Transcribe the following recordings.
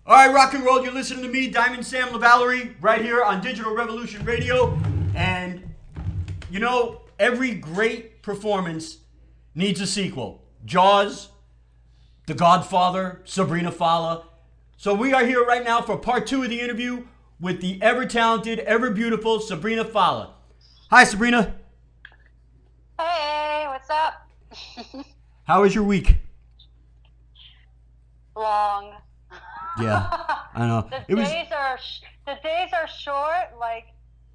All right, rock and roll. You're listening to me, Diamond Sam LaVallerie, right here on Digital Revolution Radio. And, you know, every great performance needs a sequel. Jaws, The Godfather, Sabrina Fallah. So we are here right now for part 2 of the interview with the ever-talented, ever-beautiful Sabrina Fallah. Hi, Sabrina. Hey, what's up? How was your week? Long. Yeah, I know. The days are short,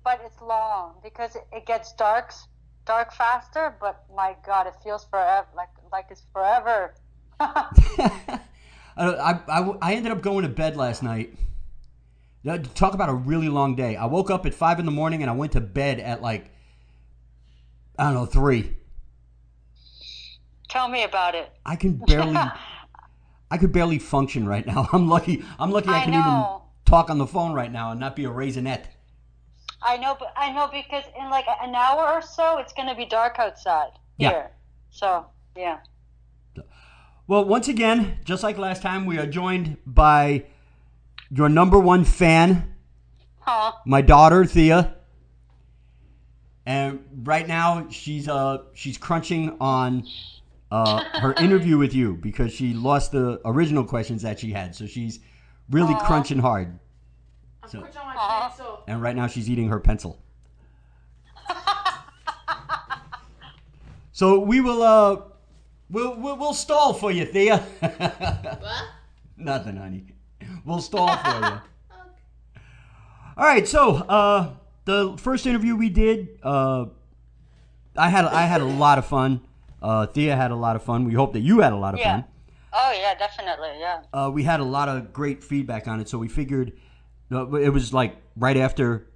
but it's long because it gets dark faster. But my God, it feels forever, like it's forever. I ended up going to bed last night. Talk about a really long day. I woke up at 5 in the morning and I went to bed at 3. Tell me about it. I could barely function right now. I'm lucky I can even talk on the phone right now and not be a raisinette. I know because in like an hour or so it's going to be dark outside here. Yeah. So, yeah. Well, once again, just like last time, we are joined by your number one fan, my daughter Thea. And right now she's crunching on her interview with you because she lost the original questions that she had. So she's really crunching hard. So, crunching on my pencil. And right now she's eating her pencil. So we will we'll stall for you, Thea. What? Nothing, honey. We'll stall for you. Okay. All right. So the first interview we did, I had a lot of fun. Thea had a lot of fun. We hope that you had a lot of fun. Oh, yeah, definitely, yeah. We had a lot of great feedback on it, so we figured it was like right after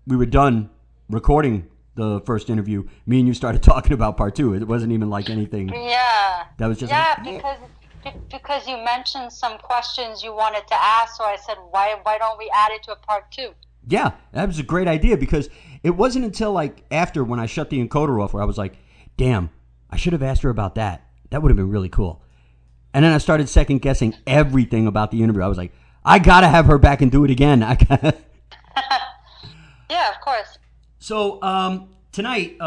we were done recording the first interview, me and you started talking about part 2. It wasn't even like anything. Yeah. That was just because you mentioned some questions you wanted to ask, so I said, why don't we add it to a part 2? Yeah, that was a great idea because it wasn't until like after when I shut the encoder off where I was like, damn, I should have asked her about that. That would have been really cool. And then I started second guessing everything about the interview. I was like, I got to have her back and do it again. Yeah, of course. So tonight,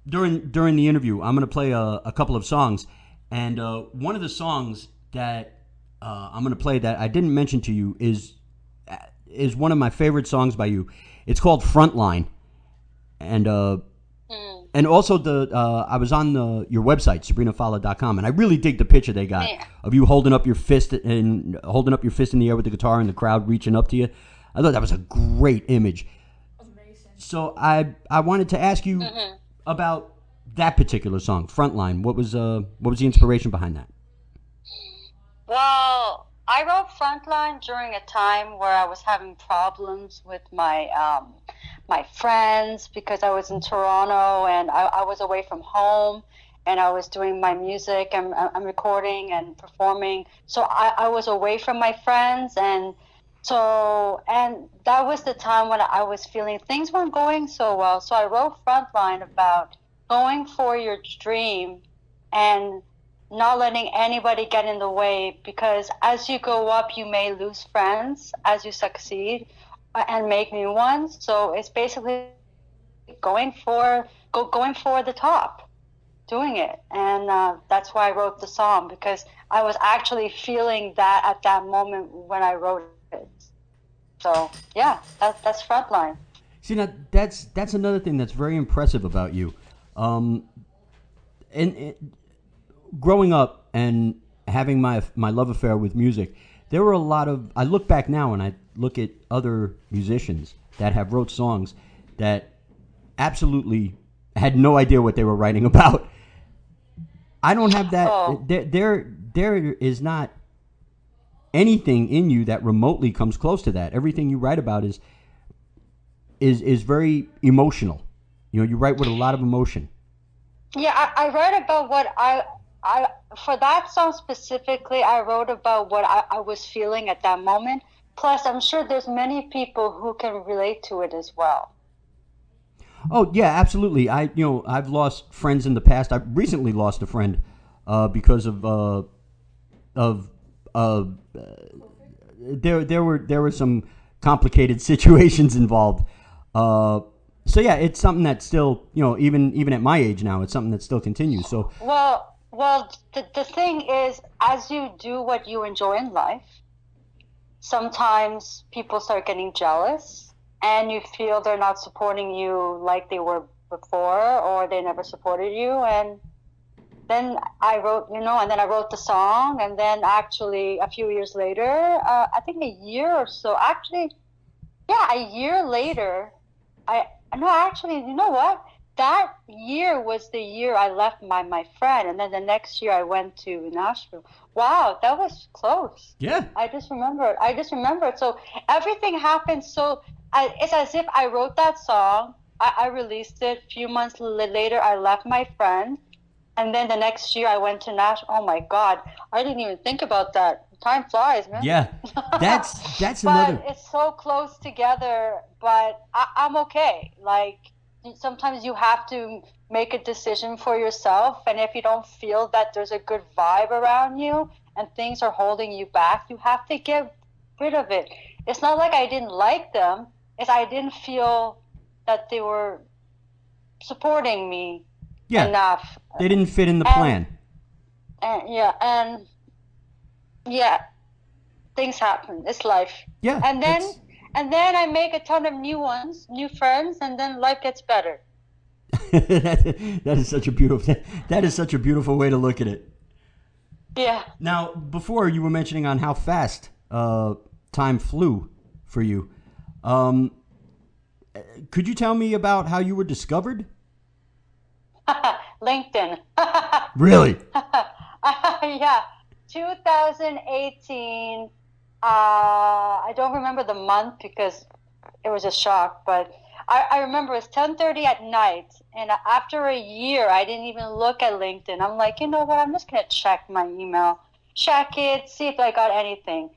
during the interview, I'm going to play a couple of songs. And one of the songs that I'm going to play that I didn't mention to you is one of my favorite songs by you. It's called Frontline. And also I was on your website, sabrinafallah.com, and I really dig the picture they got of you holding up your fist in the air with the guitar and the crowd reaching up to you. I thought that was a great image. That was amazing. So I wanted to ask you about that particular song, Frontline. What was the inspiration behind that? Well, I wrote Frontline during a time where I was having problems with my my friends because I was in Toronto and I was away from home and I was doing my music and I'm recording and performing. So I was away from my friends and that was the time when I was feeling things weren't going so well. So I wrote Frontline about going for your dream and not letting anybody get in the way, because as you go up, you may lose friends as you succeed and make new ones. So it's basically going for the top, doing it. And that's why I wrote the song, because I was actually feeling that at that moment when I wrote it. So yeah, that's Frontline. See, now that's another thing that's very impressive about you. Growing up and having my love affair with music, there were a lot of, I look back now and I look at other musicians that have wrote songs that absolutely had no idea what they were writing about. I don't have that. Oh. There is not anything in you that remotely comes close to that. Everything you write about is very emotional. You know, you write with a lot of emotion. Yeah, I wrote about what I for that song specifically, I wrote about what I was feeling at that moment. Plus, I'm sure there's many people who can relate to it as well. Oh yeah, absolutely. I've lost friends in the past. I recently lost a friend because of there were some complicated situations involved. So yeah, it's something that still, even at my age now, it's something that still continues. So Well, the thing is, as you do what you enjoy in life, sometimes people start getting jealous and you feel they're not supporting you like they were before, or they never supported you. And then I wrote, and then I wrote the song. And then actually a few years later, I think a year or so, actually, yeah, a year later, actually, you know what? That year was the year I left my friend, and then the next year I went to Nashville. Wow, that was close. yeah, I just remembered. So everything happened. So it's as if I wrote that song. I released it. A few months later, I left my friend, and then the next year I went to Nashville. Oh my God, I didn't even think about that. Time flies, man. yeah. That's But another. it's so close together. But I'm okay. Like, sometimes you have to make a decision for yourself, and if you don't feel that there's a good vibe around you and things are holding you back, you have to get rid of it. It's not like I didn't like them, it's I didn't feel that they were supporting me Yeah, enough. they didn't fit in the plan. And yeah, things happen. It's life. Yeah, And then that's- I make a ton of new ones, new friends, and then life gets better. that is such a beautiful. That is such a beautiful way to look at it. Yeah. Now, before you were mentioning on how fast time flew for you. Could you tell me about how you were discovered? LinkedIn. Really? Yeah. 2018. I don't remember the month because it was a shock, but I remember it was 10:30 at night, and after a year, I didn't even look at LinkedIn. I'm like, you know what? I'm just gonna check my email, check it, see if I got anything.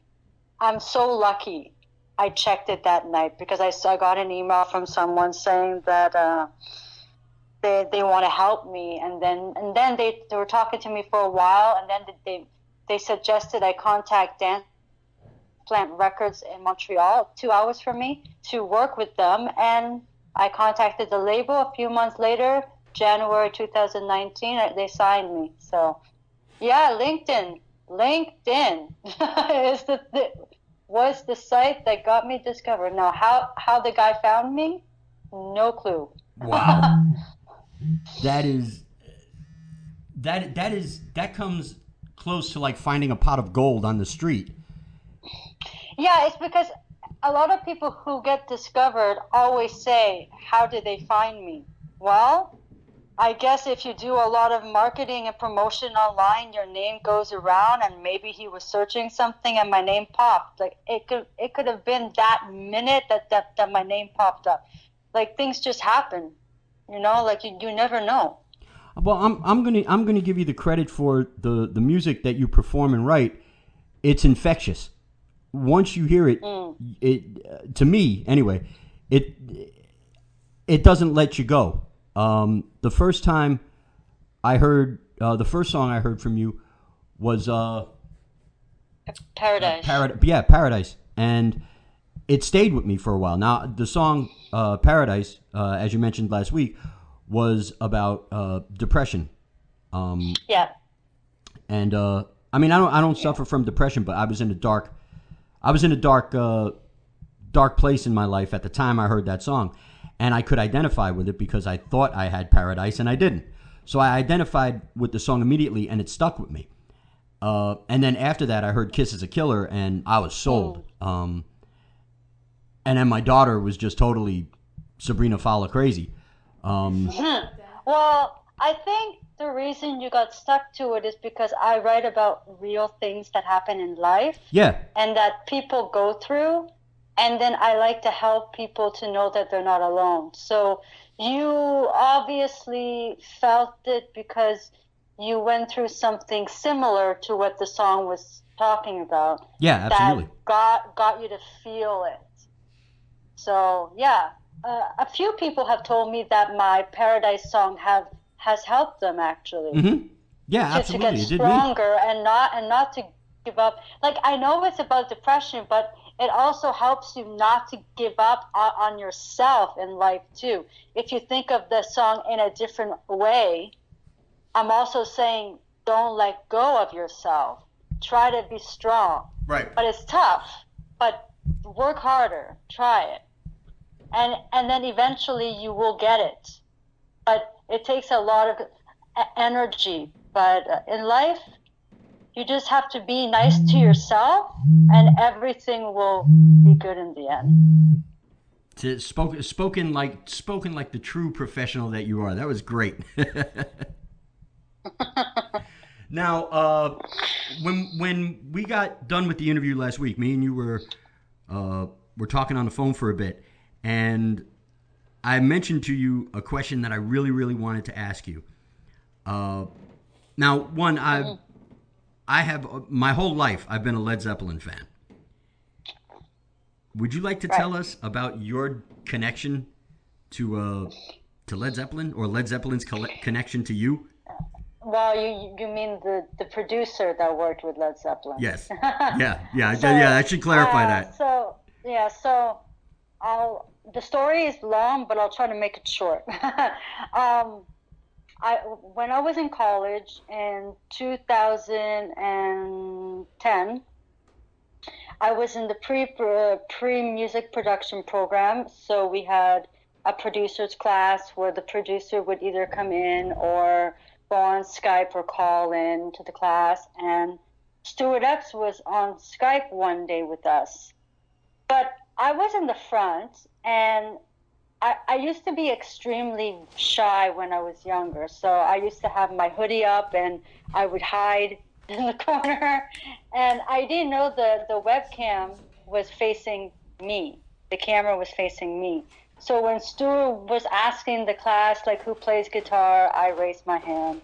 I'm so lucky. I checked it that night because I got an email from someone saying that they want to help me, and then they were talking to me for a while, and then they suggested I contact Dance Plant Records in Montreal, 2 hours from me, to work with them. And I contacted the label a few months later, January 2019, they signed me. So yeah, LinkedIn is was the site that got me discovered. Now how the guy found me, no clue. Wow. That comes close to like finding a pot of gold on the street. Yeah, it's because a lot of people who get discovered always say, how did they find me? Well, I guess if you do a lot of marketing and promotion online, your name goes around, and maybe he was searching something and my name popped. Like it could have been that minute that my name popped up. Like things just happen, like you never know. Well, I'm gonna give you the credit for the music that you perform and write. It's infectious. Once you hear it, to me anyway, it doesn't let you go. The first time I heard the first song I heard from you was Paradise. Paradise, and it stayed with me for a while. Now the song Paradise, as you mentioned last week, was about depression. Yeah. And I mean, I don't suffer from depression, but I was in a dark place in my life at the time I heard that song, and I could identify with it because I thought I had paradise and I didn't. So I identified with the song immediately, and it stuck with me. And then after that, I heard "Kiss Is a Killer," and I was sold. And then my daughter was just totally Sabrina fallah crazy. Well, I think the reason you got stuck to it is because I write about real things that happen in life. Yeah. And that people go through. And then I like to help people to know that they're not alone. So you obviously felt it because you went through something similar to what the song was talking about. Yeah, absolutely. That got you to feel it. So, yeah. A few people have told me that my Paradise song has helped them actually. Mm-hmm. Yeah, absolutely. To get stronger and not to give up. Like, I know it's about depression, but it also helps you not to give up on yourself in life too. If you think of the song in a different way, I'm also saying don't let go of yourself. Try to be strong. Right. But it's tough. But work harder. Try it. And then eventually you will get it. But it takes a lot of energy. But in life, you just have to be nice to yourself, and everything will be good in the end. Spoken like the true professional that you are. That was great. Now, when we got done with the interview last week, me and you were talking on the phone for a bit, and I mentioned to you a question that I really, really wanted to ask you. Now, one, I have my whole life I've been a Led Zeppelin fan. Would you like to tell us about your connection to Led Zeppelin, or Led Zeppelin's connection to you? Well, you mean the producer that worked with Led Zeppelin? Yes. Yeah. I should clarify that. So the story is long, but I'll try to make it short. When I was in college in 2010, I was in the pre-music production program. So we had a producer's class where the producer would either come in or go on Skype or call in to the class. And Stuart Epps was on Skype one day with us. But I was in the front, and I used to be extremely shy when I was younger. So I used to have my hoodie up, and I would hide in the corner. And I didn't know the webcam was facing me. The camera was facing me. So when Stuart was asking the class, like, who plays guitar, I raised my hand.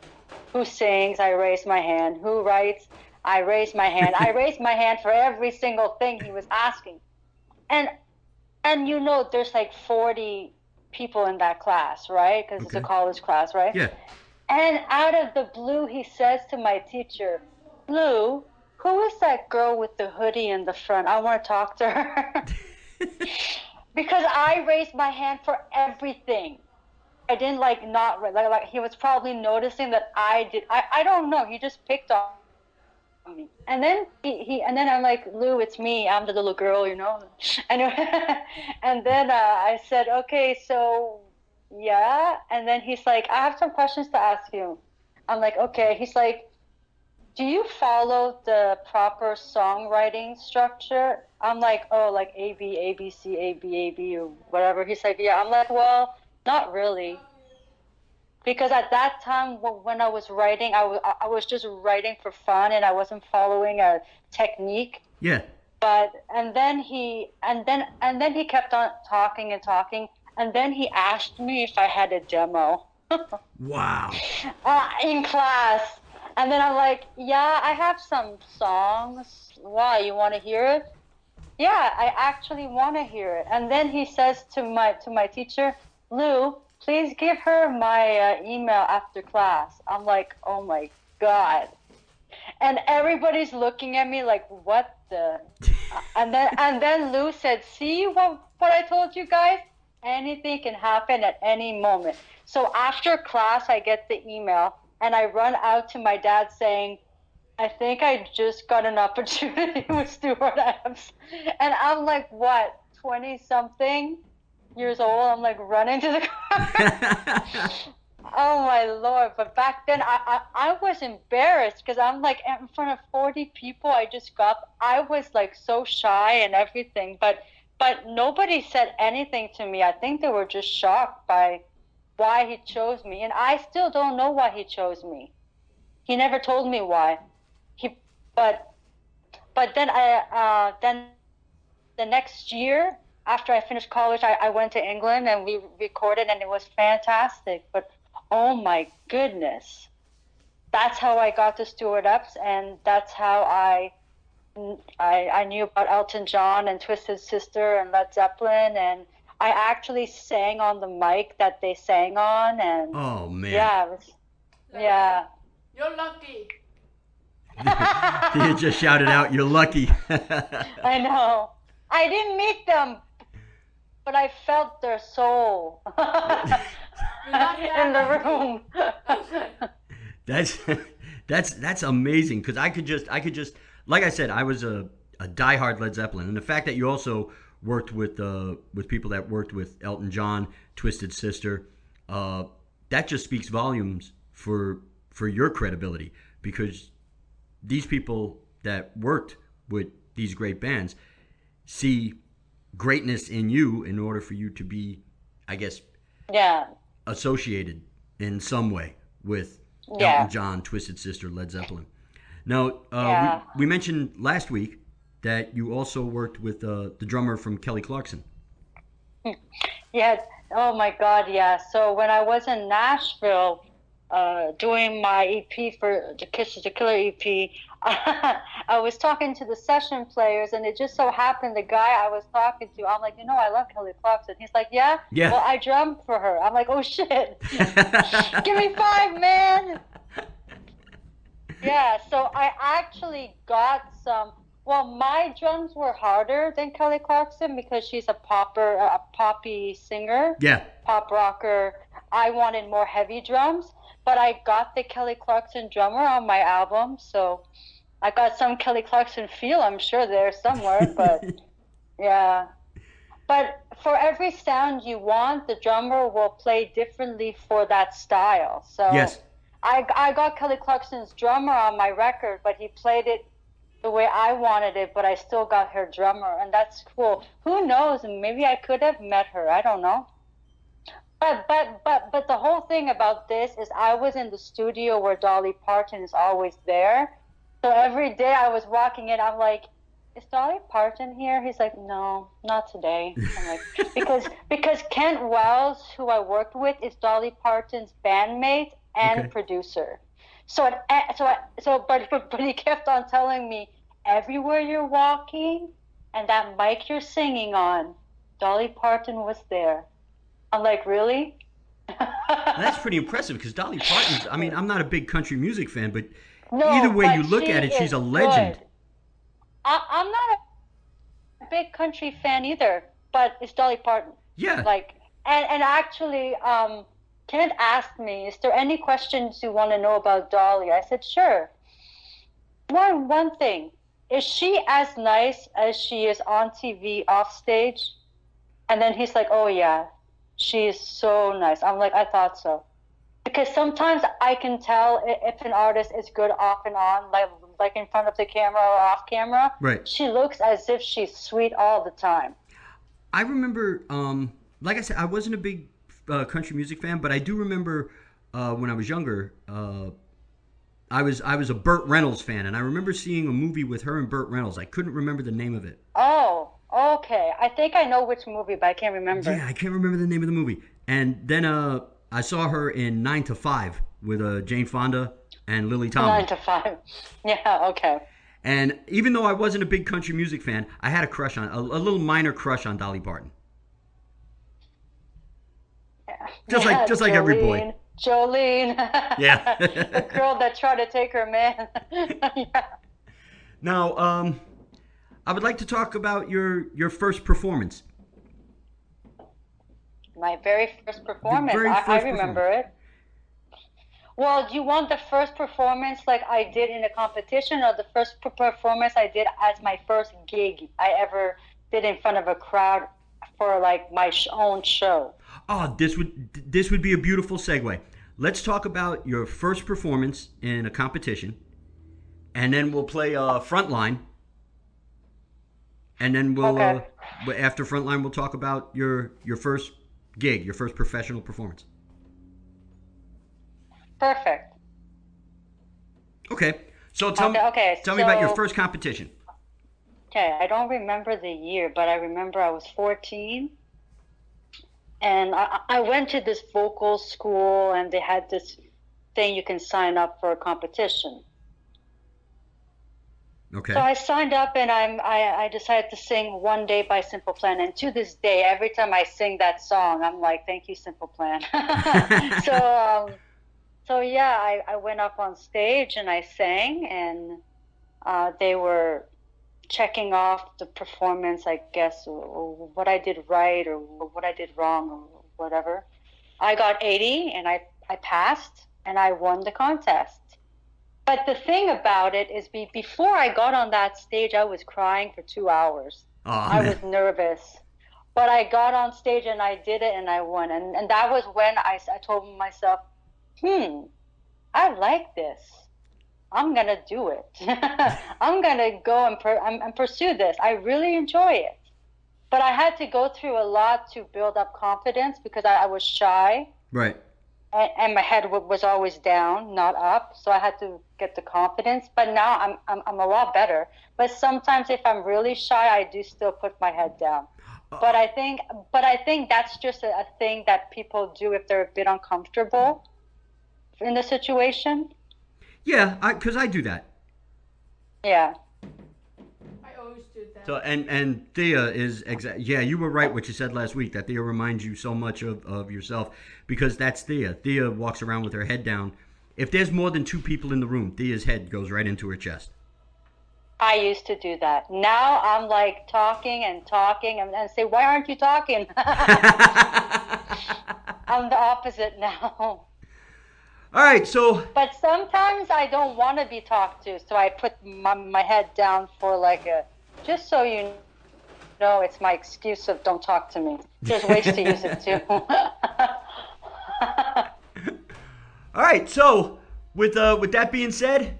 Who sings, I raised my hand. Who writes, I raised my hand. I raised my hand for every single thing he was asking. And you know, there's like 40 people in that class, right? Because it's a college class, right? Yeah. And out of the blue, he says to my teacher, Lou, who is that girl with the hoodie in the front? I want to talk to her. Because I raised my hand for everything. I didn't like he was probably noticing that I did. I don't know. He just picked on me. And then and then I'm like, Lou, it's me. I'm the little girl, you know. And then I said, okay, so yeah. And then he's like, I have some questions to ask you. I'm like, okay. He's like, do you follow the proper songwriting structure? I'm like, oh, like A, B, A, B, C, A, B, A, B, or whatever. He's like, yeah. I'm like, well, not really. Because at that time, when I was writing, I was just writing for fun, and I wasn't following a technique. Yeah. And then he kept on talking and talking, and then he asked me if I had a demo. Wow. In class. And then I'm like, yeah, I have some songs. Why, you want to hear it? Yeah, I actually want to hear it. And then he says to my teacher, Lou, please give her my email after class. I'm like, oh my God. And everybody's looking at me like, what the? And then Lou said, see what I told you guys? Anything can happen at any moment. So after class, I get the email, and I run out to my dad saying, I think I just got an opportunity with Stuart Adams. And I'm like, what, 20-something years old? I'm like running to the car. Oh my Lord. But back then I was embarrassed because I'm like in front of 40 people. I was like so shy and everything, but nobody said anything to me. I think they were just shocked by why he chose me, and I still don't know why he chose me. He never told me why. But then then the next year after I finished college, I went to England and we recorded, and it was fantastic. But oh my goodness, that's how I got to Stuart Epps, and that's how I knew about Elton John and Twisted Sister and Led Zeppelin, and I actually sang on the mic that they sang on, and oh man, yeah, yeah. You're lucky. You just shouted out, "You're lucky." I know. I didn't meet them, but I felt their soul in the room. That's that's amazing because I could just like I said, I was a diehard Led Zeppelin, and the fact that you also worked with people that worked with Elton John, Twisted Sister, that just speaks volumes for your credibility, because these people that worked with these great bands see greatness in you in order for you to be, I guess, Yeah. associated in some way with Yeah. Elton John, Twisted Sister, Led Zeppelin. Now, Yeah. we mentioned last week that you also worked with the drummer from Kelly Clarkson. Yes. Oh my God. Yeah. So when I was in Nashville, doing my EP for the Kiss is the Killer EP, I was talking to the session players, and it just so happened the guy I was talking to, I'm like, I love Kelly Clarkson. He's like, yeah? Yeah. Well, I drummed for her. I'm like, oh shit. Give me 5, man. Yeah. So I actually got some. Well, my drums were harder than Kelly Clarkson because she's a poppy singer, Yeah. pop rocker. I wanted more heavy drums, but I got the Kelly Clarkson drummer on my album, so I got some Kelly Clarkson feel, I'm sure, there somewhere, but yeah. But for every sound you want, the drummer will play differently for that style. So Yes. I got Kelly Clarkson's drummer on my record, but he played it the way I wanted it, but I still got her drummer, and that's cool. Who knows? Maybe I could have met her. I don't know. But the whole thing about this is I was in the studio where Dolly Parton is always there. So every day I was walking in, I'm like, is Dolly Parton here? He's like, no, not today. I'm like, because Kent Wells, who I worked with, is Dolly Parton's bandmate and Okay. producer. But he kept on telling me, everywhere you're walking and that mic you're singing on, Dolly Parton was there. I'm like, really? That's pretty impressive because Dolly Parton's, I mean, I'm not a big country music fan, but No, either way but you look she at it, she's a is legend. good. I'm not a big country fan either, but it's Dolly Parton. Yeah. And actually, Kenneth asked me, is there any questions you want to know about Dolly? I said, sure. One thing, is she as nice as she is on TV off stage? And then he's like, oh yeah, she is so nice. I'm like, I thought so. Because sometimes I can tell if an artist is good off and on, like in front of the camera or off camera. Right. She looks as if she's sweet all the time. I remember, like I said, I wasn't a big country music fan, but I do remember when I was younger, I was a Burt Reynolds fan, and I remember seeing a movie with her and Burt Reynolds. I couldn't remember the name of it. Oh, okay. I think I know which movie, but I can't remember. Yeah, I can't remember the name of the movie. And then I saw her in 9 to 5 with Jane Fonda and Lily Tomlin. 9 to 5. Yeah, okay. And even though I wasn't a big country music fan, I had a crush on a little minor crush on Dolly Parton. Just like every boy. Jolene. Yeah. The girl that tried to take her man. Yeah. Now, I would like to talk about your first performance. My very first performance. very I first remember it. Well, do you want the first performance like I did in a competition, or the first performance I did as my first gig I ever did in front of a crowd for like my own show? Oh, this would be a beautiful segue. Let's talk about your first performance in a competition, and then we'll play Frontline, and then we'll Okay. After Frontline we'll talk about your first gig, your first professional performance. Perfect. Okay, so tell me about your first competition. Okay, I don't remember the year, but I remember I was 14. And I went to this vocal school, and they had this thing you can sign up for a competition. Okay. So I signed up, and I decided to sing One Day by Simple Plan. And to this day, every time I sing that song, I'm like, thank you, Simple Plan. So So yeah, I went up on stage and I sang, and they were checking off the performance, I guess, or what I did right or what I did wrong or whatever. I got 80 and I passed and I won the contest. But the thing about it is, before I got on that stage, I was crying for 2 hours. Oh, I man. was nervous. But I got on stage and I did it and I won. And that was when I told myself, I like this. I'm going to do it. I'm going to go and pursue this. I really enjoy it. But I had to go through a lot to build up confidence because I was shy. Right. And my head was always down, not up. So I had to get the confidence. But now I'm a lot better. But sometimes if I'm really shy, I do still put my head down. But I think that's just a thing that people do if they're a bit uncomfortable in the situation. Yeah, because I do that. Yeah. I always do that. So and Thea is yeah, you were right what you said last week, that Thea reminds you so much of yourself, because that's Thea. Thea walks around with her head down. If there's more than 2 people in the room, Thea's head goes right into her chest. I used to do that. Now I'm like talking and say, why aren't you talking? I'm the opposite now. All right, so. But sometimes I don't want to be talked to, so I put my head down for just so you know, it's my excuse of don't talk to me. There's ways to use it too. All right, so with that being said,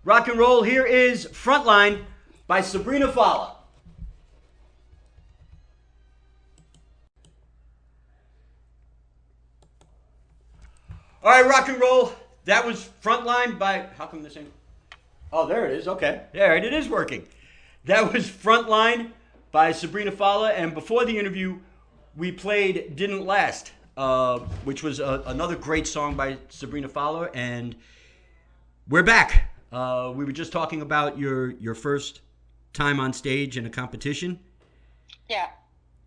rock and roll, here is Frontline by Sabrina Fallah. All right, rock and roll. That was Frontline by... How come this ain't... Oh, there it is. Okay. All right, it is working. That was Frontline by Sabrina Fallah. And before the interview, we played Didn't Last, which was another great song by Sabrina Fallah. And we're back. We were just talking about your first time on stage in a competition. Yeah.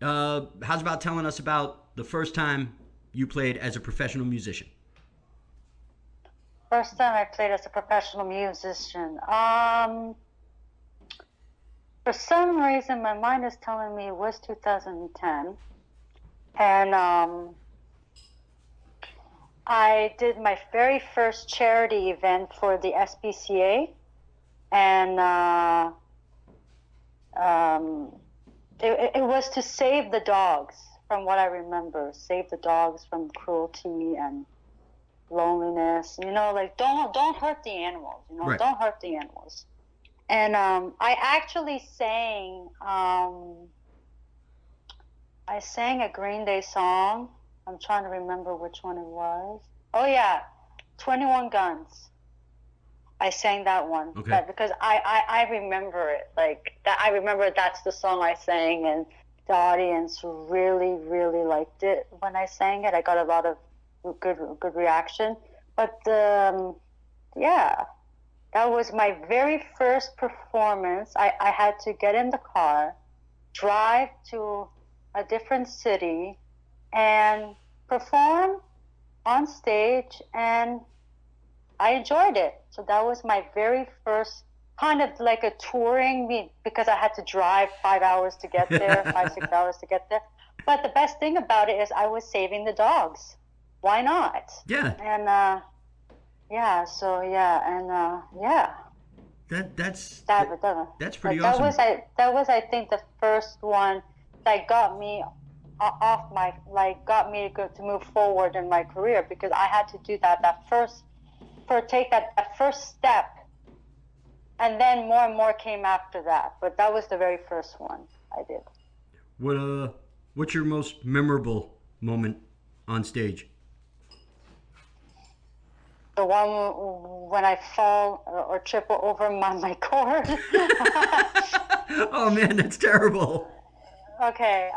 How's about telling us about the first time you played as a professional musician? First time I played as a professional musician. For some reason, my mind is telling me it was 2010. And I did my very first charity event for the SPCA. And it was to save the dogs, from what I remember. Save the dogs from cruelty and loneliness, don't hurt the animals, Right. Don't hurt the animals. And I actually sang a Green Day song. I'm trying to remember which one it was. Oh yeah, 21 Guns. I sang that one. Okay. Because I remember it, like that. I remember that's the song I sang, and the audience really, really liked it when I sang it. I got a lot of good reaction. But yeah, that was my very first performance. I had to get in the car, drive to a different city, and perform on stage, and I enjoyed it. So that was my very first kind of like a touring, because I had to drive 5 hours to get there, 5-6 hours to get there. But the best thing about it is I was saving the dogs. Why not? Yeah. And yeah, so yeah, and yeah. That's That's pretty awesome. That was I think the first one that got me got me to move forward in my career, because I had to do that first step, and then more and more came after that. But that was the very first one I did. What's your most memorable moment on stage? The one when I fall or trip over my cord. Oh man, that's terrible. Okay,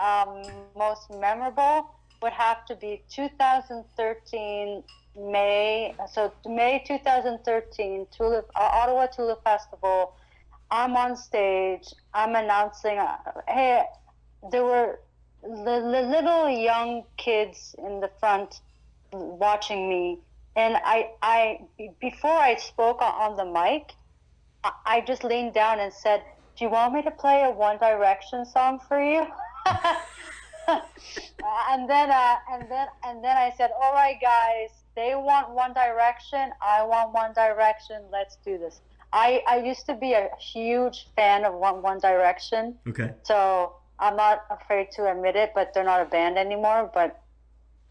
most memorable would have to be 2013 May. So May 2013, Ottawa Tulip Festival. I'm on stage. I'm announcing. Hey, there were the little young kids in the front watching me. And before I spoke on the mic, I just leaned down and said, "Do you want me to play a One Direction song for you?" and then I said, "All right, guys, they want One Direction. I want One Direction. Let's do this." I used to be a huge fan of One Direction. Okay. So I'm not afraid to admit it, but they're not a band anymore. But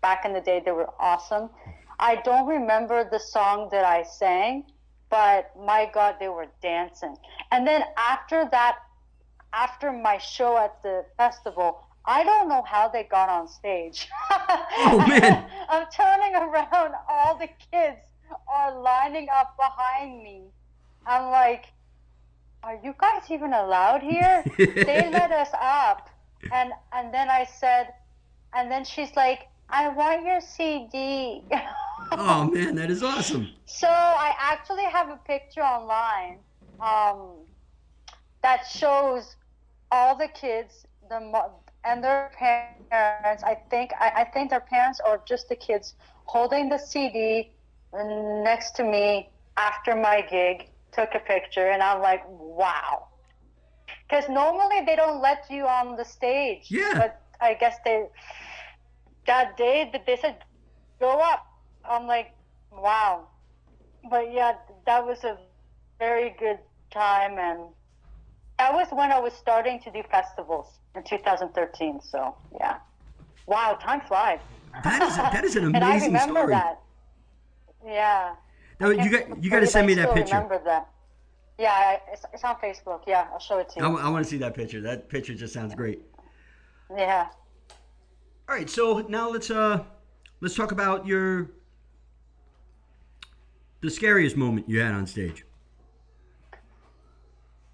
back in the day, they were awesome. I don't remember the song that I sang, but my God, they were dancing. And then after that, after my show at the festival, I don't know how they got on stage. Oh, man. I'm turning around, all the kids are lining up behind me. I'm like, are you guys even allowed here? They let us up. And then I said, and then she's like, "I want your CD." Oh, man, that is awesome. So I actually have a picture online that shows all the kids and their parents. I think their parents or just the kids holding the CD next to me after my gig. Took a picture, and I'm like, wow. Because normally they don't let you on the stage. Yeah. But I guess that day they said, "Go up." I'm like, wow. But yeah, that was a very good time, and that was when I was starting to do festivals in 2013. So yeah, wow, time flies. That is an amazing and I remember story. that. Yeah. No, you got to send me that picture. I remember that. Yeah, it's on Facebook. Yeah, I'll show it to you. I want to see that picture. That picture just sounds great. Yeah. All right, so now let's talk about the scariest moment you had on stage.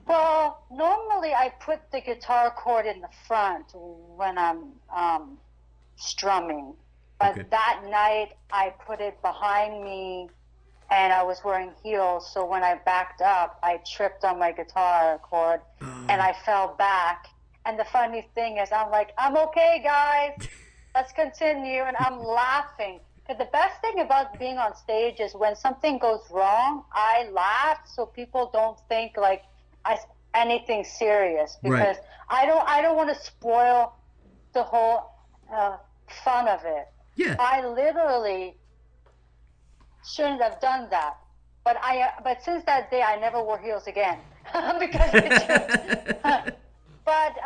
Well, normally I put the guitar cord in the front when I'm strumming, but Okay. that night I put it behind me, and I was wearing heels, so when I backed up, I tripped on my guitar cord, and I fell back. And the funny thing is, I'm like, "I'm okay, guys. Let's continue," and I'm laughing. But the best thing about being on stage is when something goes wrong, I laugh so people don't think like anything serious, because Right. I don't want to spoil the whole fun of it. Yeah. I literally shouldn't have done that, but since that day I never wore heels again because it just, but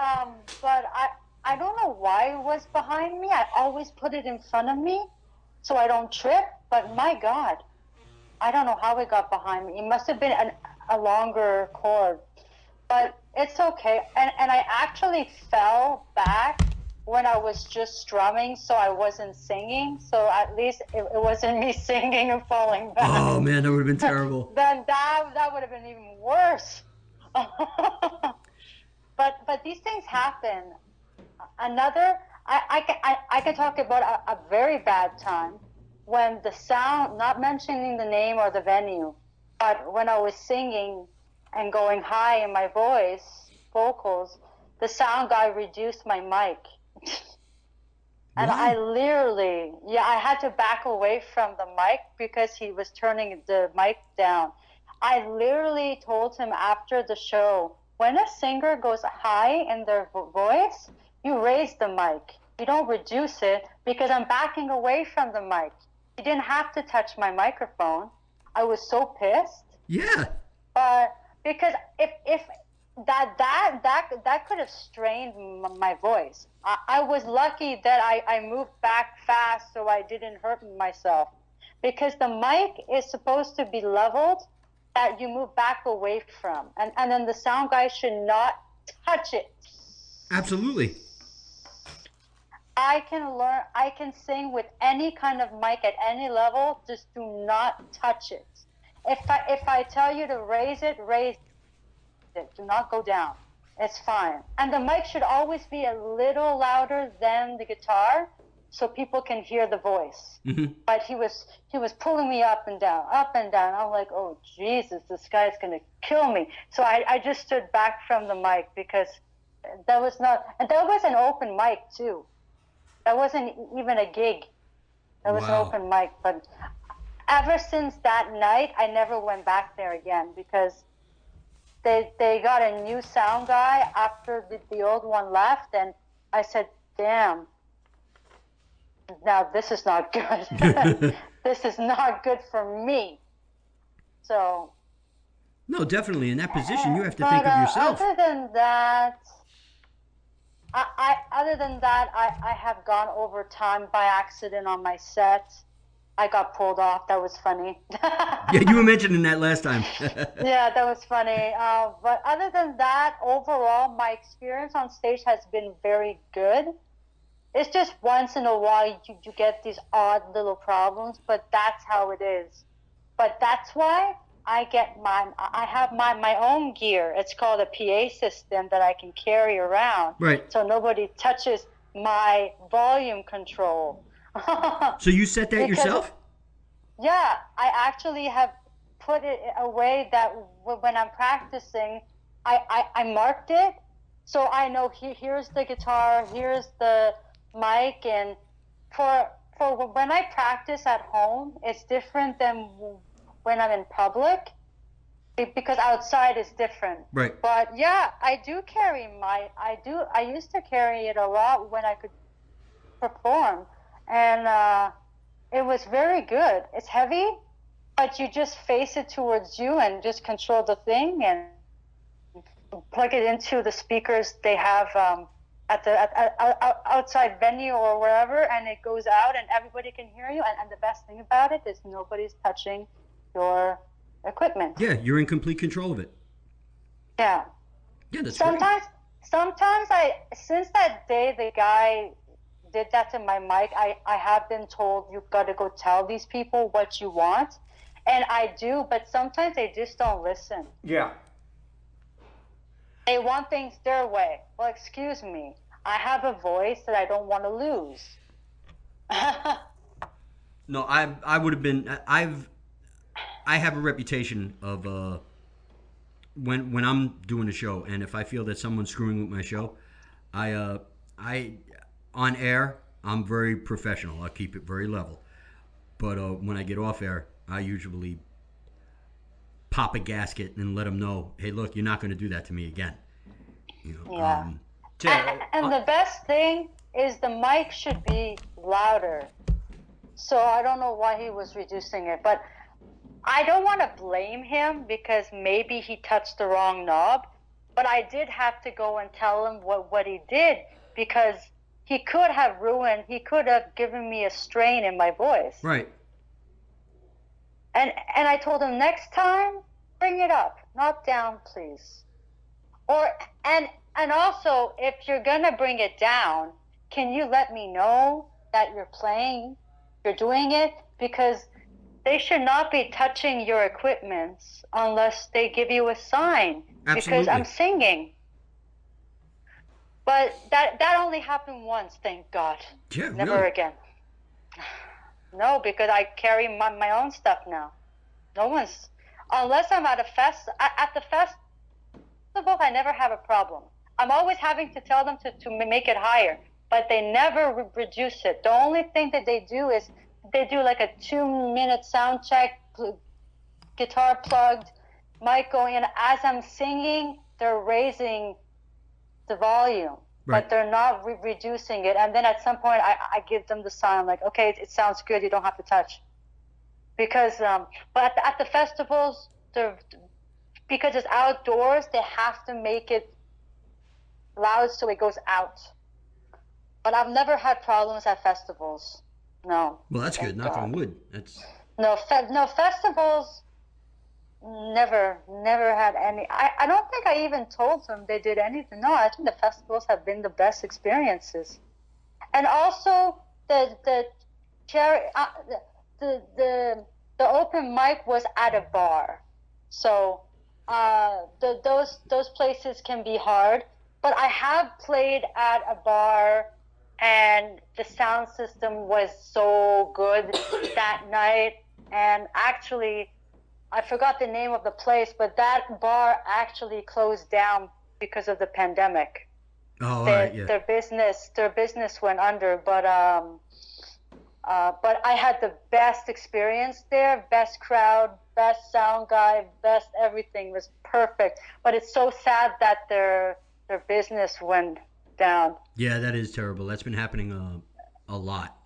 I don't know why it was behind me. I always put it in front of me so I don't trip, but my God, I don't know how it got behind me. It must have been a longer cord, but it's okay. And I actually fell back when I was just strumming, so I wasn't singing. So at least it wasn't me singing and falling back. Oh man, that would have been terrible. Then that would have been even worse. But these things happen. Another, I can talk about a very bad time when the sound, not mentioning the name or the venue, but when I was singing and going high in my vocals, the sound guy reduced my mic. And Wow. I literally, I had to back away from the mic because he was turning the mic down. I literally told him after the show, when a singer goes high in their voice, you raise the mic. You don't reduce it, because I'm backing away from the mic. He didn't have to touch my microphone. I was so pissed. Yeah. But because if that could have strained my voice. I was lucky that I moved back fast so I didn't hurt myself, because the mic is supposed to be leveled that you move back away from, and then the sound guy should not touch it. Absolutely. I can sing with any kind of mic at any level, just do not touch it. If I tell you to raise it, do not go down. It's fine. And the mic should always be a little louder than the guitar so people can hear the voice. Mm-hmm. But he was pulling me up and down. I'm like, oh Jesus, this guy's gonna kill me. So I just stood back from the mic, because that was an open mic too. That wasn't even a gig. That was Wow. an open mic, but ever since that night, I never went back there again because they got a new sound guy after the old one left, and I said, damn, now this is not good. This is not good for me. So. No, definitely. In that position, you have to think of yourself. Other than that, I have gone over time by accident on my set. I got pulled off. That was funny. Yeah, you were mentioning that last time. Yeah, that was funny. But other than that, overall, my experience on stage has been very good. It's just once in a while you get these odd little problems, but that's how it is. But that's why I have my own gear. It's called a PA system that I can carry around. Right. So nobody touches my volume control. So you set that yourself? Yeah, I actually have put it away that when I'm practicing, I marked it. So I know here's the guitar, here's the mic, and for when I practice at home, it's different than when I'm in public, because outside is different. Right. But yeah, I do carry I used to carry it a lot when I could perform, and it was very good. It's heavy, but you just face it towards you and just control the thing and plug it into the speakers they have at the outside venue or wherever, and it goes out and everybody can hear you. And the best thing about it is nobody's touching your equipment. Yeah, you're in complete control of it. Yeah. Yeah, that's sometimes since that day the guy did that to my mic, I have been told you've got to go tell these people what you want, and I do, but sometimes they just don't listen. Yeah. They want things their way. Well, excuse me, I have a voice that I don't want to lose. No, I would have been. I have a reputation of when I'm doing a show, and if I feel that someone's screwing with my show, I on air I'm very professional. I keep it very level, but when I get off air, I usually pop a gasket and let them know, hey, look, you're not going to do that to me again. You know, yeah. And the best thing is the mic should be louder. So I don't know why he was reducing it, but I don't want to blame him because maybe he touched the wrong knob, but I did have to go and tell him what he did, because he could have given me a strain in my voice. Right. And I told him, next time, bring it up, not down, please. And also, if you're gonna bring it down, can you let me know that you're doing it? Because they should not be touching your equipment unless they give you a sign. Absolutely. Because I'm singing. But that only happened once, thank God. Yeah, Never really? again. No, because I carry my own stuff now. No one's, unless I'm at the festival, I never have a problem. I'm always having to tell them to make it higher, but they never reduce it. The only thing that they do is they do like a 2-minute sound check, guitar plugged, mic going, and as I'm singing, they're raising the volume. Right. But they're not reducing it. And then at some point, I give them the sign, like, okay, it sounds good, you don't have to touch. Because, but at the festivals, because it's outdoors, they have to make it loud so it goes out. But I've never had problems at festivals. No. Well, that's good. Knock on wood. No, festivals, never had any. I don't think I even told them they did anything. No, I think the festivals have been the best experiences. And also the open mic was at a bar, so those places can be hard. But I have played at a bar, and the sound system was so good that night. And actually, I forgot the name of the place, but that bar actually closed down because of the pandemic. Oh, right, yeah. Their business went under, but But I had the best experience there, best crowd, best sound guy, best everything was perfect. But it's so sad that their business went down. Yeah, that is terrible. That's been happening a lot.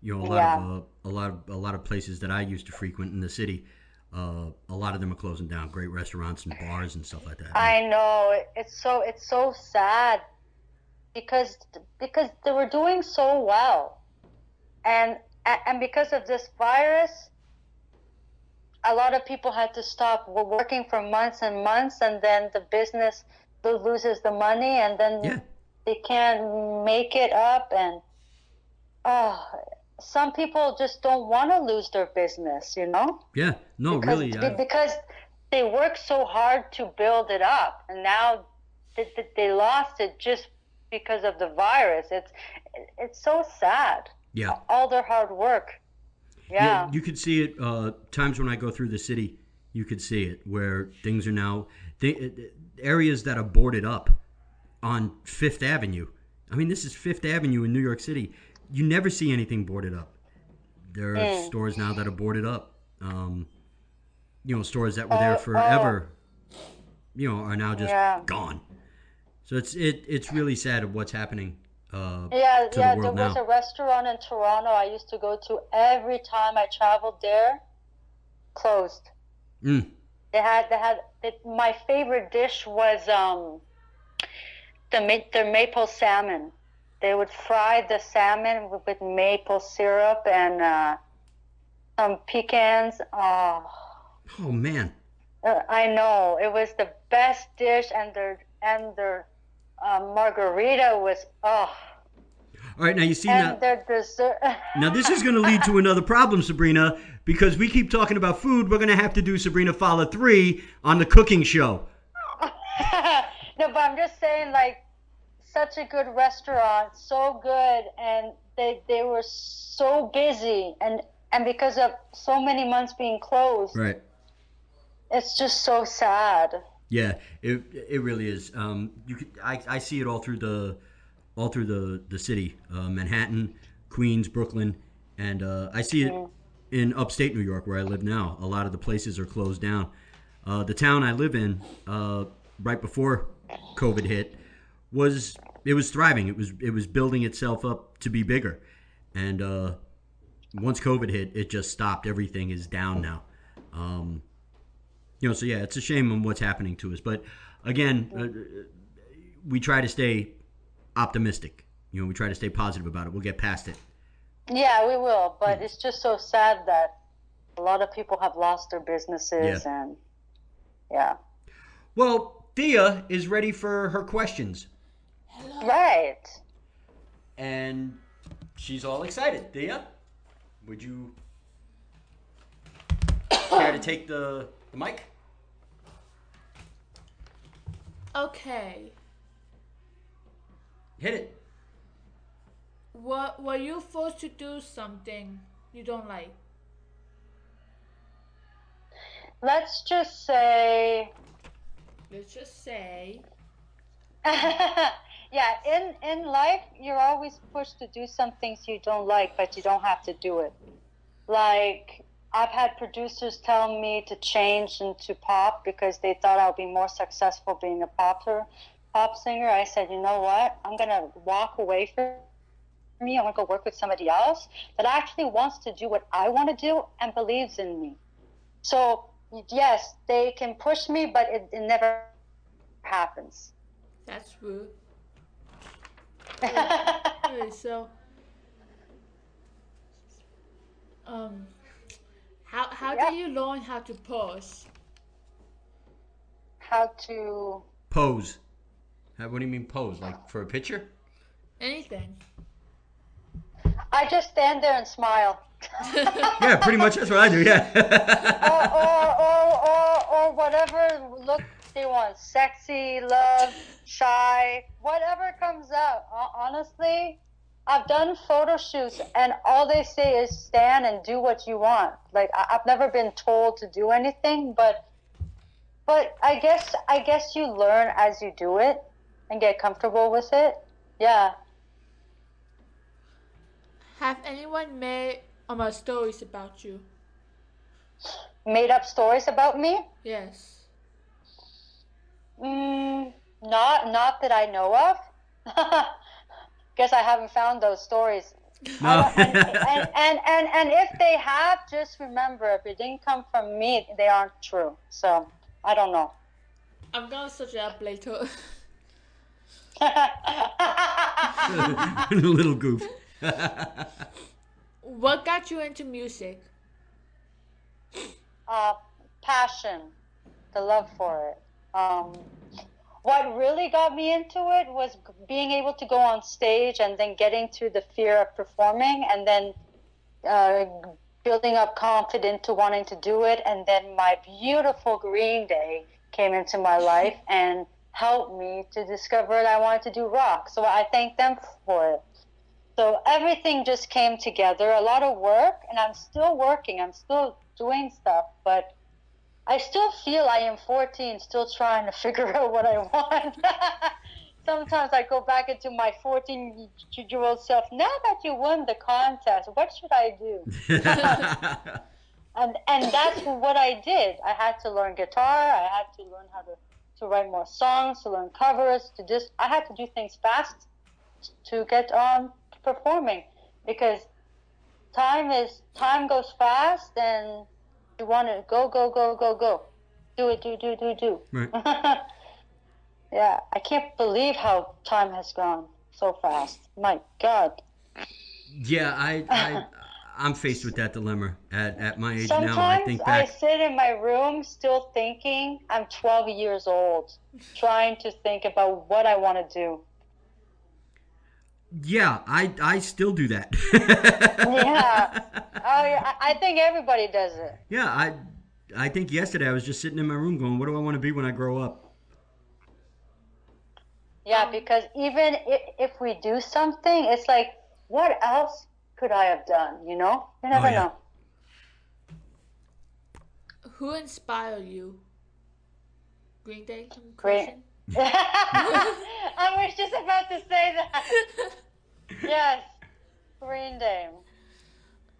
You know, Yeah. a lot of places that I used to frequent in the city. A lot of them are closing down. Great restaurants and bars and stuff like that. I know. It's so sad because they were doing so well. And and because of this virus, a lot of people had to stop working for months and months, and then the business loses the money, and then Yeah, they can't make it up. And oh, some people just don't want to lose their business, yeah. No, because really. because they work so hard to build it up, and now they lost it just because of the virus. It's so sad. Yeah. All their hard work. Yeah, Yeah. you could see it times when I go through the city. You could see it where things are now areas that are boarded up on Fifth Avenue. I mean, this is Fifth Avenue in New York City. You never see anything boarded up. There are stores now that are boarded up. Stores that were there forever. Are now just Yeah. gone. So it's really sad of what's happening Yeah, to yeah. the There world was now. a restaurant in Toronto I used to go to every time I traveled there. Closed. Mm. My favorite dish was the maple salmon. They would fry the salmon with maple syrup and some pecans. Oh, Oh man. I know it was the best dish, and their margarita was All right, now you see and now. their dessert. Now this is going to lead to another problem, Sabrina, because we keep talking about food. We're going to have to do Sabrina Fallah 3 on the cooking show. No, but I'm just saying, like, such a good restaurant, so good, and they were so busy, and because of so many months being closed, Right. it's just so sad. Yeah, it really is. I see it all through the city, Manhattan, Queens, Brooklyn, and I see it in upstate New York where I live now. A lot of the places are closed down. The town I live in, right before COVID hit, was thriving. It was building itself up to be bigger, and once COVID hit, it just stopped. Everything is down now. So yeah, it's a shame on what's happening to us. But again, we try to stay optimistic. We try to stay positive about it. We'll get past it. Yeah, we will, but it's just so sad that a lot of people have lost their businesses, and yeah. Well, Thea is ready for her questions. Right. And she's all excited. Thea, would you care to take the mic? Okay. Hit it. What were you forced to do something you don't like? Let's just say, Let's just say. yeah, in life, you're always pushed to do some things you don't like, but you don't have to do it. Like, I've had producers tell me to change into pop because they thought I would be more successful being a pop singer. I said, you know what? I'm going to walk away from me. I'm going to go work with somebody else that actually wants to do what I want to do and believes in me. So, yes, they can push me, but it never happens. That's rude. Okay, so how Yeah. do you learn how to pose? How to... Pose. What do you mean pose? Like for a picture? Anything. I just stand there and smile. Yeah, pretty much that's what I do. Yeah. or whatever look they want. Sexy, love, shy, whatever comes out. Honestly, I've done photo shoots and all they say is stand and do what you want. Like, I've never been told to do anything, but I guess you learn as you do it and get comfortable with it. Yeah. Have anyone made stories about you? Made up stories about me? Yes. Not that I know of. Guess I haven't found those stories. I No. don't, and if they have, just remember, if it didn't come from me, they aren't true. So I don't know. I'm gonna search it up later. A little goof. What got you into music? Passion, the love for it. What really got me into it was being able to go on stage and then getting through the fear of performing and then building up confidence to wanting to do it. And then my beautiful Green Day came into my life and helped me to discover that I wanted to do rock. So I thank them for it. So everything just came together, a lot of work, and I'm still working. I'm still doing stuff, but I still feel I am 14, still trying to figure out what I want. Sometimes I go back into my 14-year-old self. Now that you won the contest, what should I do? and that's what I did. I had to learn guitar. I had to learn how to write more songs, to learn covers. I had to do things fast to get on performing because time goes fast and you want to go. Do it, do. Right. Yeah, I can't believe how time has gone so fast. My God. Yeah, I'm faced with that dilemma at my age Sometimes now. I think I back. sit in my room still thinking I'm 12 years old, trying to think about what I want to do. Yeah, I still do that. Yeah. I think everybody does it. Yeah, I think yesterday I was just sitting in my room going, what do I want to be when I grow up? Yeah, because even if we do something, it's like, what else could I have done? You know? You never know. Who inspired you? Green Day? Great. I was just about to say that. Yes, Green Day.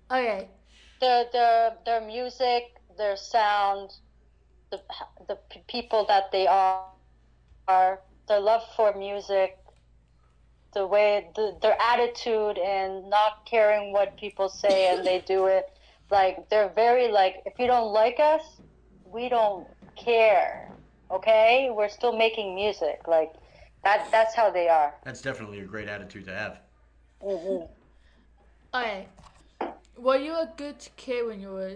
Okay. Their music, their sound, the people that they are, their love for music, the way their attitude and not caring what people say and they do it. Like they're very like, if you don't like us, we don't care. Okay, we're still making music. Like that's how they are. That's definitely a great attitude to have. Mm-hmm. Okay. Were you a good kid when you were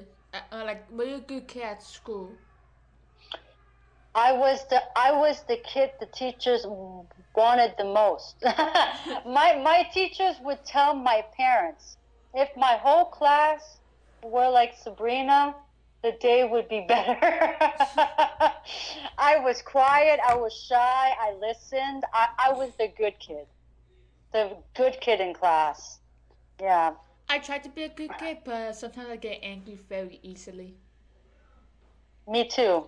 were you a good kid at school? I was the kid the teachers wanted the most. my teachers would tell my parents, if my whole class were like Sabrina, the day would be better. I was quiet, I was shy, I listened. I was the good kid. The good kid in class. Yeah. I tried to be a good kid, but sometimes I get angry very easily. Me too.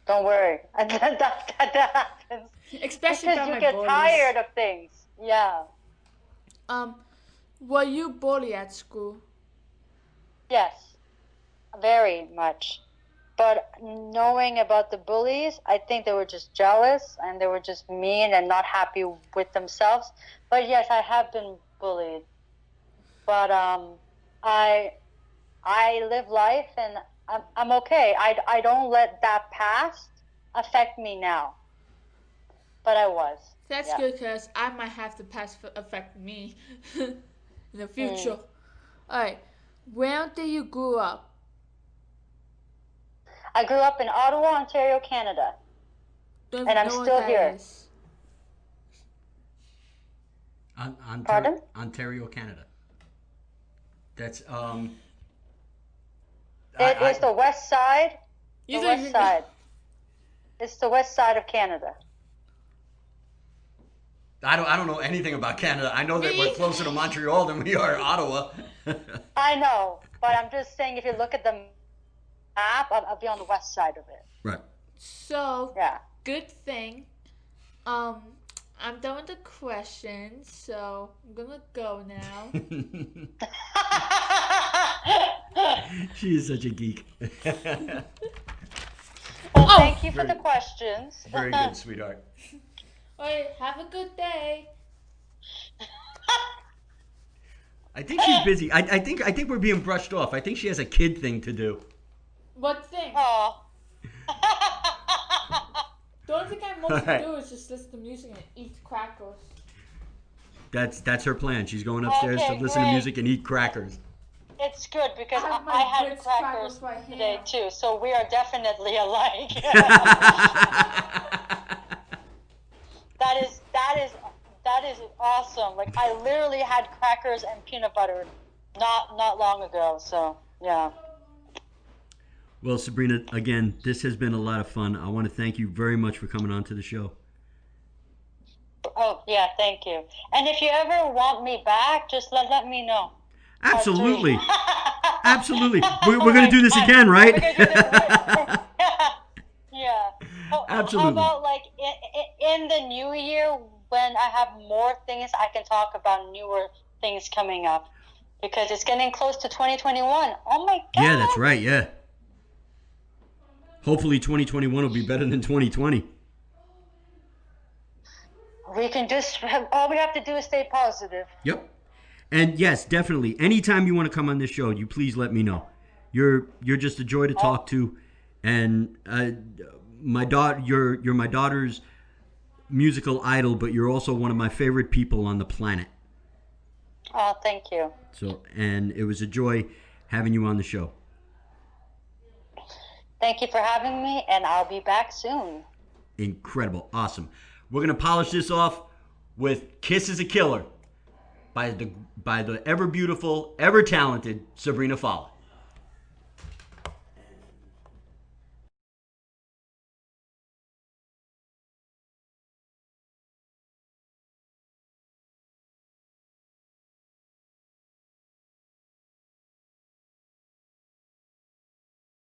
Don't worry. that happens. Especially Because by you my get bullies. tired of things. Yeah. Were you bullied at school? Yes. Very much. But knowing about the bullies, I think they were just jealous and they were just mean and not happy with themselves. But yes, I have been bullied. But I live life and I'm okay. I don't let that past affect me now. But I was. That's good because I might have the past affect me in the future. Alright, where did you grow up? I grew up in Ottawa, Ontario, Canada. Don't and I'm know what still that here. is. Pardon? Ontario, Canada. That's It is the west side. You The don't west even side. It's the west side of Canada. I don't know anything about Canada. I know that Me? we're closer to Montreal than we are Ottawa. I know, but I'm just saying if you look at the map, I'll be on the west side of it. Right. So, Yeah. good thing. I'm done with the questions, so I'm gonna go now. She is such a geek. Well, thank you for the questions. Very good, sweetheart. Alright, have a good day. I think she's busy. I think we're being brushed off. I think she has a kid thing to do. What thing? Oh. The only thing I mostly do is just listen to music and eat crackers. That's her plan. She's going upstairs to listen to music and eat crackers. It's good because I have my I had Ritz crackers right today here. too, so we are definitely alike. That is awesome. Like I literally had crackers and peanut butter not long ago. So yeah. Well, Sabrina, again, this has been a lot of fun. I want to thank you very much for coming on to the show. Oh yeah, thank you. And if you ever want me back, just let me know. Absolutely. Absolutely. We're going to do this again, right? Yeah. Absolutely. How about like in the new year when I have more things I can talk about, newer things coming up, because it's getting close to 2021. Oh my God. Yeah, that's right. Yeah. Hopefully 2021 will be better than 2020. We can just, all we have to do is stay positive. Yep. And yes, definitely. Anytime you want to come on this show, you please let me know. You're just a joy to talk to, and my daughter, you're my daughter's musical idol, but you're also one of my favorite people on the planet. Oh, thank you. So, and it was a joy having you on the show. Thank you for having me, and I'll be back soon. Incredible. Awesome. We're going to polish this off with Kiss is a Killer by the ever beautiful, ever talented Sabrina Fallah.